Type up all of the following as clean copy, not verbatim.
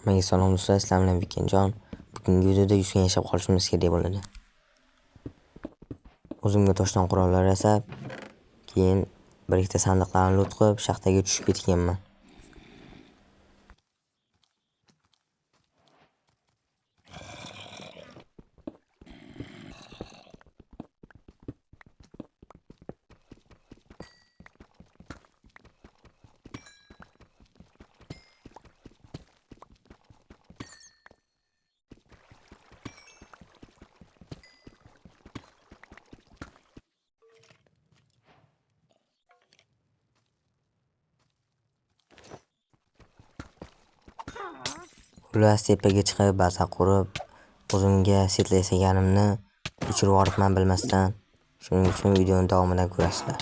Hammaga salom do'stlar, sizlar bilan Vikenjon. Bugungi videoda 100 kun yashab qolishimiz kerak bo'ladi. O'zimga toshdan qurollar yasab, keyin bir ikkita sandiqlarni loot qilib, shaxtaga tushib ketganman. Xullas tepaga chiqib, baza qurib, o'zimga setla yasaganimni o'chirib yuboribman bilmasdan. Shuning uchun videoning davomida ko'rasizlar.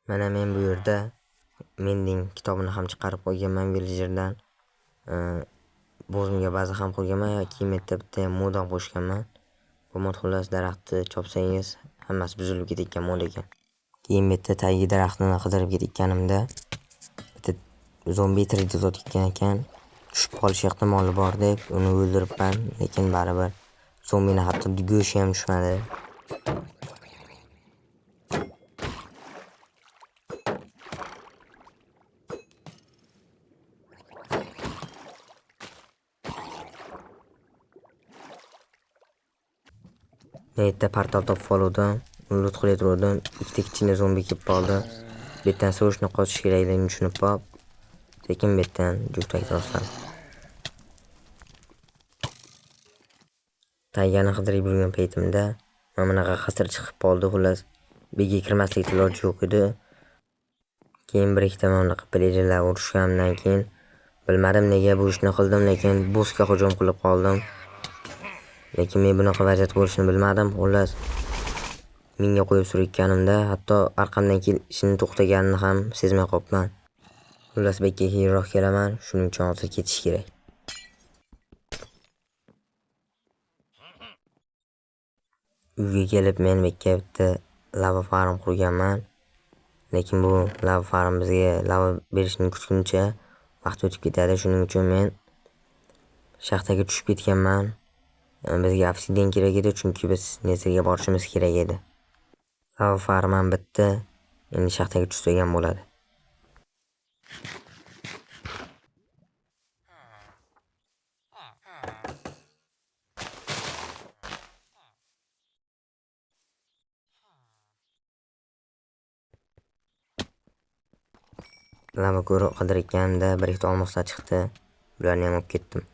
Mana men bu yerda Mending kitobini ham chiqarib qo'yganman villagerdan. O'zimga baza ham qurganman, keyin bitta ham mod ham qo'shganman. Bu mod xullas daraxtni chopsangiz hammasi buzilib ketgan mod ekan. Keyin bitta tagi daraxtini qidirib ketganimda bitta zombi tirik zot ekan. Tushib qolish ehtimoli bor deb uni o'ldiribman, lekin baribir zombini hatto go'shi ham tushmadi. Neytda portal topib oldim, loot qilayotgandim, ikkita kichkina zombi kelib qoldi. Betdan so'rishni qochish kerakligini tushunib qolib, sekin betdan juftlik rostladim. Taygani qidirib yurgan paytimda mana bunaqa qasr chiqib qoldi. Xullas, bega kirmaslik iloji yo'q edi. Keyin bir ikkita mana bunaqa villagerlar urushgandan keyin bilmadim nega bu ishni qildim, lekin bossga hujum qilib qoldim. Lekin men bunaqa vaziyat bo'lishini bilmadim. Xullas, menga qo'yib surayotganimda hatto orqamdan kelishini to'xtaganini ham sezmay qolibman. Xullas, bekka keyinroq kelaman, shuning uchun hozir ketish kerak. Uyga kelib men bekka bitta lava farm qurganman. Lekin bu lava farm bizga lava berishni kutguncha vaqt o'tib ketadi. Shuning uchun men shaxtaga tushib ketganman. Bizga obsidian kerak edi, chunki biz Netherga borishimiz kerak edi. Lava farm ham bitti. Endi shaxtaga tushgan bo'ladi. Lava ko'rib qidirganimda bir ikkita olmoslar chiqdi. Bularni ham olib ketdim.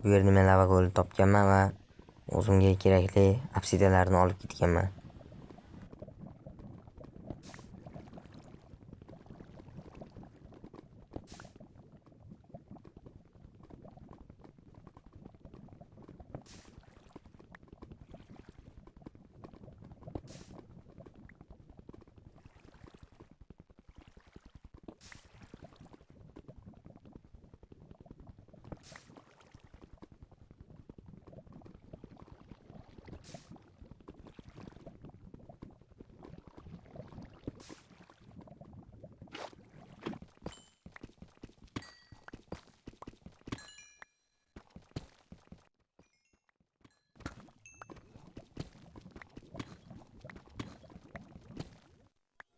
Bu yerda men lava golni topganman va o'zimga kerakli obsidianlarni olib ketganman.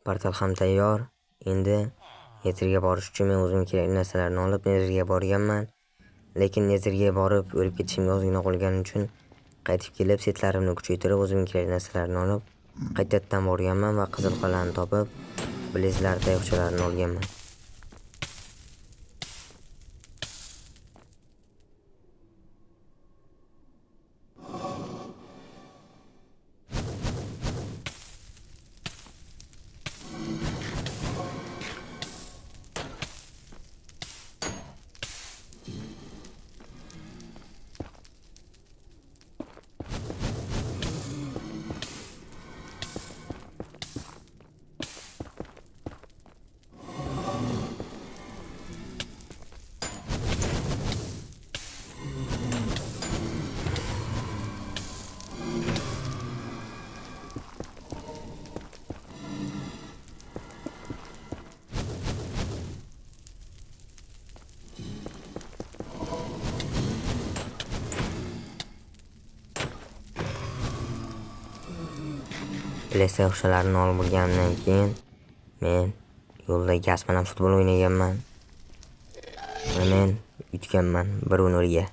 Portal ham tayyor. Endi Netherga borish uchun men o'zimga kerakli narsalarni olib Netherga borganman. Lekin Netherga borib o'lib ketishimga ozgina qolgani uchun qaytib kelib setlarimni kuchaytirib o'zimga kerakli narsalarni olib qaytadan borganman va qizil qal'ani topib blizlar tayoqchalarini olganman. Plesda o'shalarni olib bo'lganimdan keyin men yo'lda gaz bilan futbol o'ynaganman va men yutganman 1-0 ga.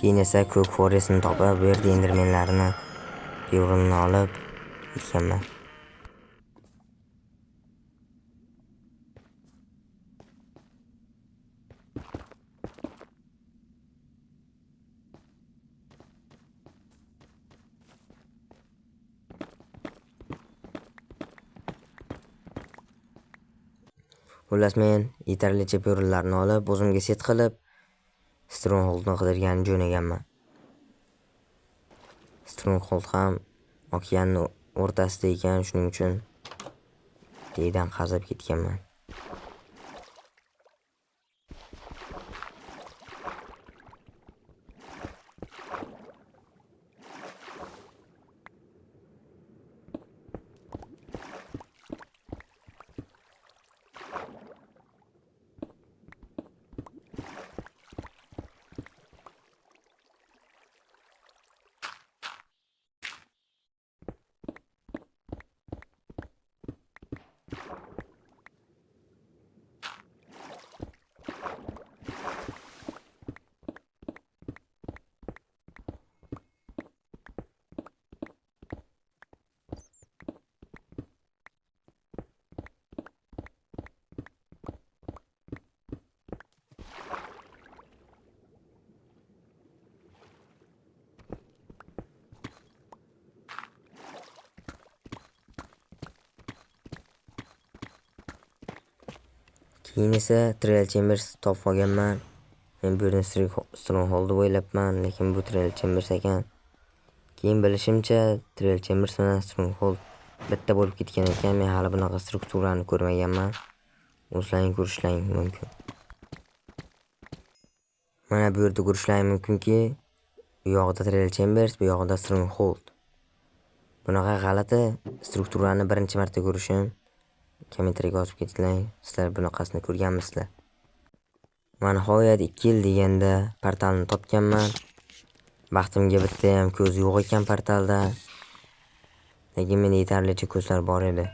Keyin esa ko'k forestni topib, bu yerda endermenlarni yo'lini olib ketganman. Xullas men yetarlicha perillarni olib, o'zimga set qilib, Strongholdni qidirgan jo'naganman. Stronghold ham okeanning o'rtasida ekan, shuning uchun deydan qazib ketganman. Keyin esa Trial Chambers topib olganman. Men bu yerni Stronghold deb o'ylabman, lekin bu Trial Chambers ekan. Keyin bilishimcha Trial Chambers bilan Stronghold bitta bo'lib ketgan ekan. Men hali bunaqa strukturani ko'rmaganman. O'zlaring ko'rishlaring mumkin. Mana bu yerda ko'rishlaring mumkinki, bu yog'ida Trial Chambers, bu yog'ida Stronghold. Bunaqa g'alati strukturani birinchi marta ko'rishim. Kommentariyga yozib ketinglar, sizlar bunaqasini ko'rganmisizlar? Mana nihoyat 2 yil deganda portalni topganman. Baxtimga bittayam ko'z yo'q ekan portalda. Lekin menda yetarlicha ko'zlar bor edi.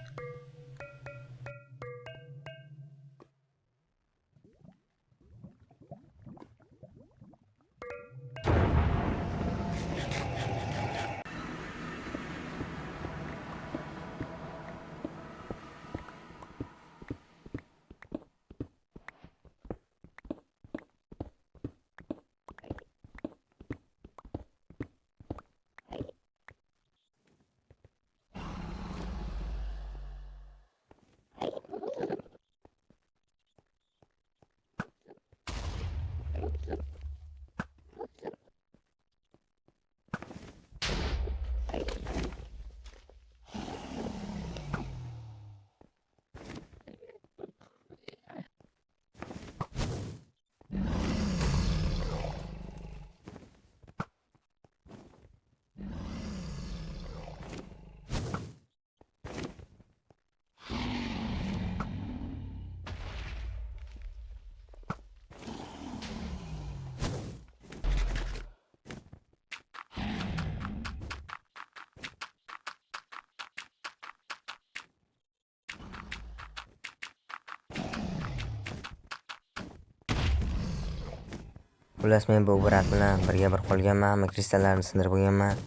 Xullas men bu brat bilan birga bir qolganman, hamma kristallarni sindirib qo'yganman.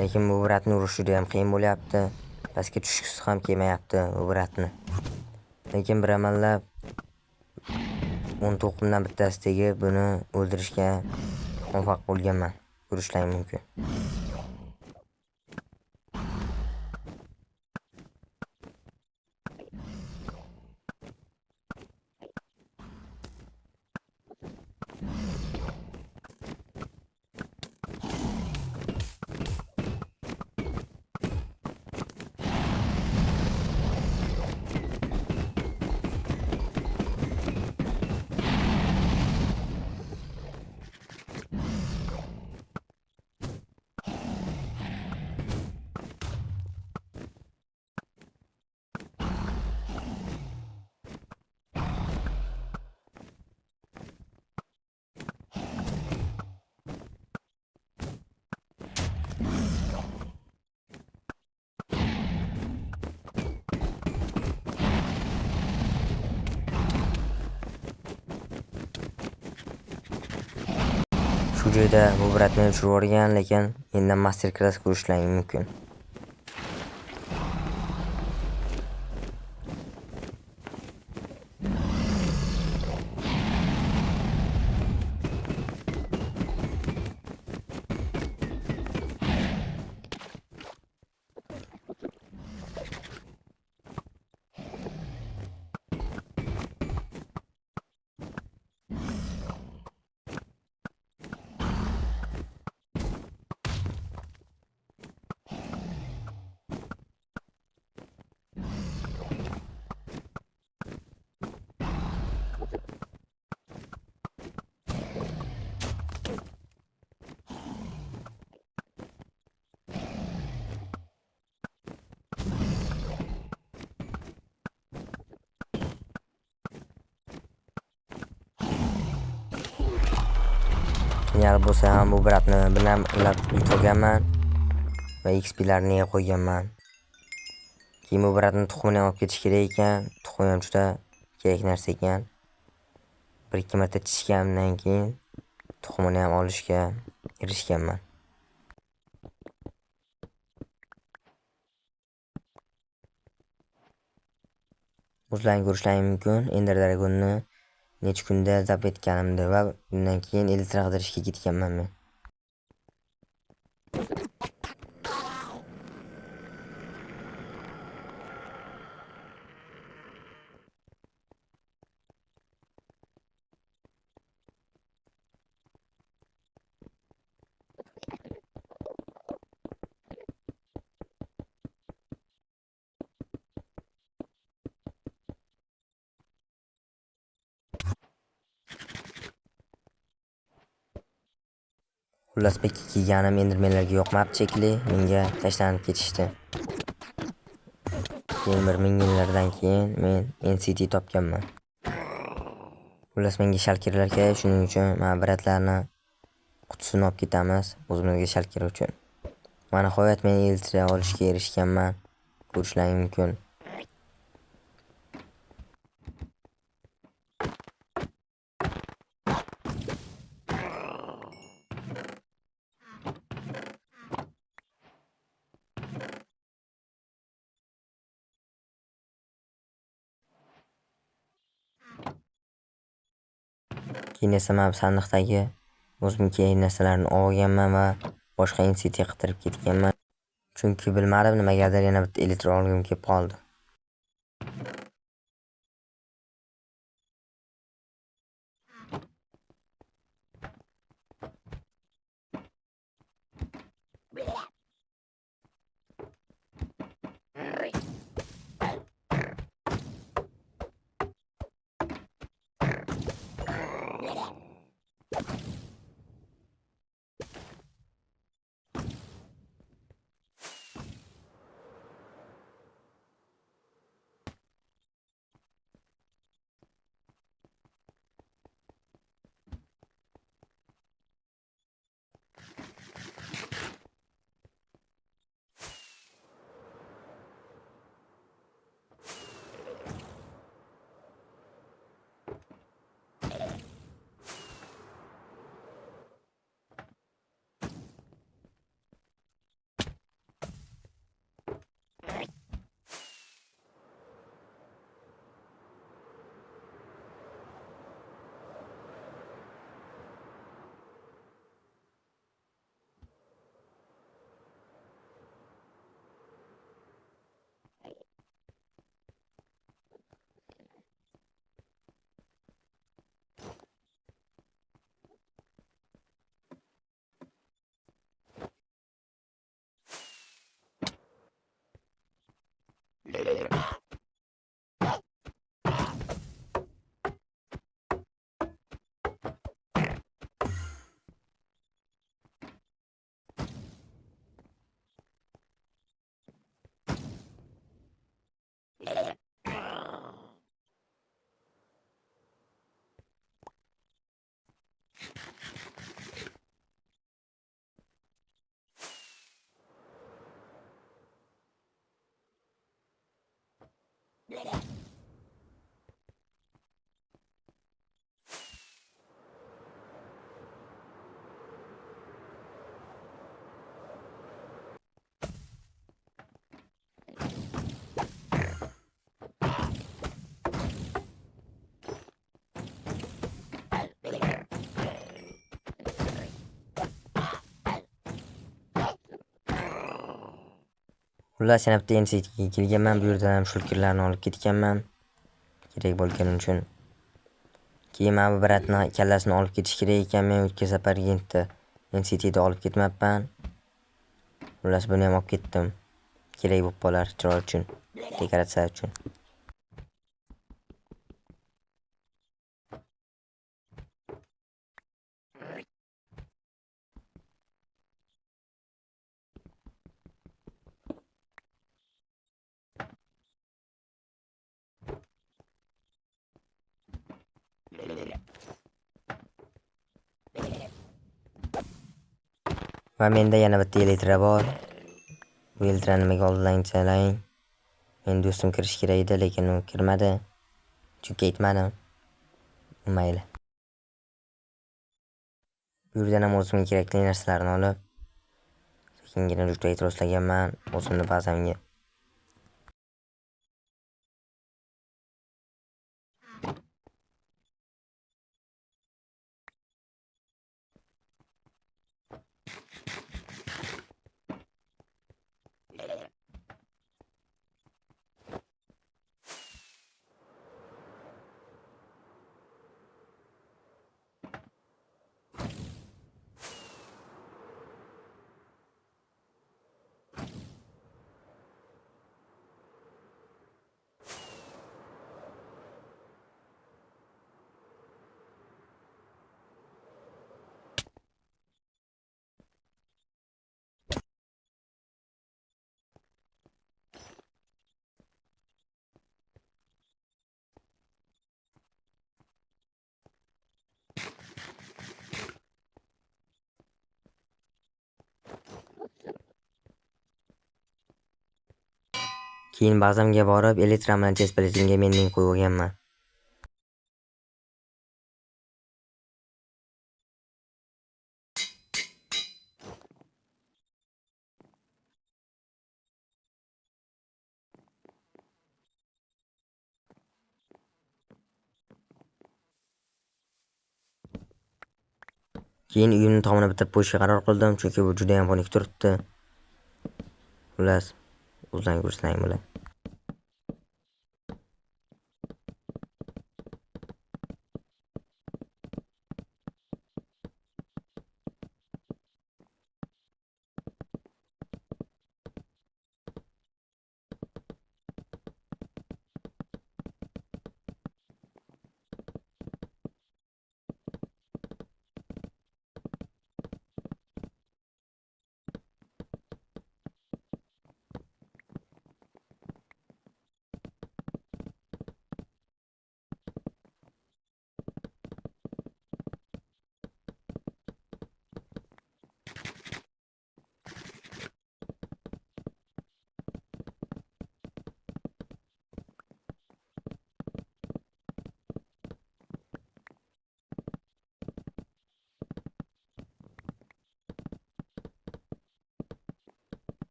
Lekin bu bratni urish juda ham qiyin bo'lyapti. Pastga tushgisi ham kelmayapti bu bratni. Lekin bir amallab 10 to'qimdan bittasi tegib buni o'ldirishga muvaffaq bo'lganman. Ko'rishlaring mumkin. Shu joyda bu bratni o'chirib yuborgan, lekin mendan master klass ko'rishlaring mumkin. Qiynalib bo'lsa ham bu bratni bilan yutib olganman va XP'larni yeb qo'yganman. Keyin bu bratni tuxumini olib ketish kerak ekan. Tuxum ham juda kerak narsa ekan. 1-2 marta tishganimdan keyin tuxumini ham olishga erishganman. O'zlaring ko'rishlaring mumkin. Ender Dragonni necha kunda zabt etganimni va undan keyin elektr qidirishga ketganman men. Xullas bekka kiyganim endermenlarga yoqmabdi shekilli, menga tashlanib ketishdi. Keyin bir ming yillardan keyin men NCT topganman. Xullas menga shalkirlar kerak, shuning uchun men bratlarni qutisini olib ketamiz o'zimizga shalkar uchun. Va nihoyat men eltira olishga erishganman. Ko'rishlaring mumkin. Keyin esa men sandiqdagi o'zimga kerak narsalarni olganman va boshqa NCT qidirib ketganman. Chunki bilmadim nimagadir yana bitta elektr olgim kelib qoldi. Xullas yana bitta NCTga kelganman. Bu yerdan ham shulkirlarni olib ketganman. Kerak bo'lgani uchun. Keyin mana bu bratni kallasini olib ketish kerak ekan. Men o'tgan safar NCTda olib ketmabman. Xullas buni ham olib ketdim. Kerak bo'lib qolar chiroy uchun, dekoratsiya uchun. Va menda yana bitta elitra bor. Bu elitra nimaga oldingchalang. Men do'stim kirish kerak edi, lekin u kirmadi. Chunki aytmadim. Mayli. Bu yerdan ham o'zimga kerakli narsalarni olib, sekingina joyga e'tirozlaganman o'zimni bazamga. Keyin bazamga borib, elektron bilan test biletimga men qo'yib olganman. Keyin uyimni tomini bitirib qo'yishga qaror qildim, chunki bu juda ham xunuk turibdi. Xullas, o'zlaring ko'rsalaring bular.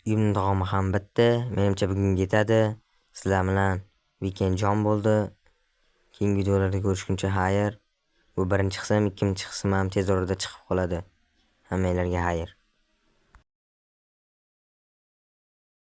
Uyimni taomi ham bitdi. Menimcha bugun yetadi. Sizlar bilan weekend bo'ldi. Keyingi videolarda ko'rishguncha xayr. Bu birinchi qism, ikkinchi qism ham tez orada chiqib qoladi. Hammanglarga xayr.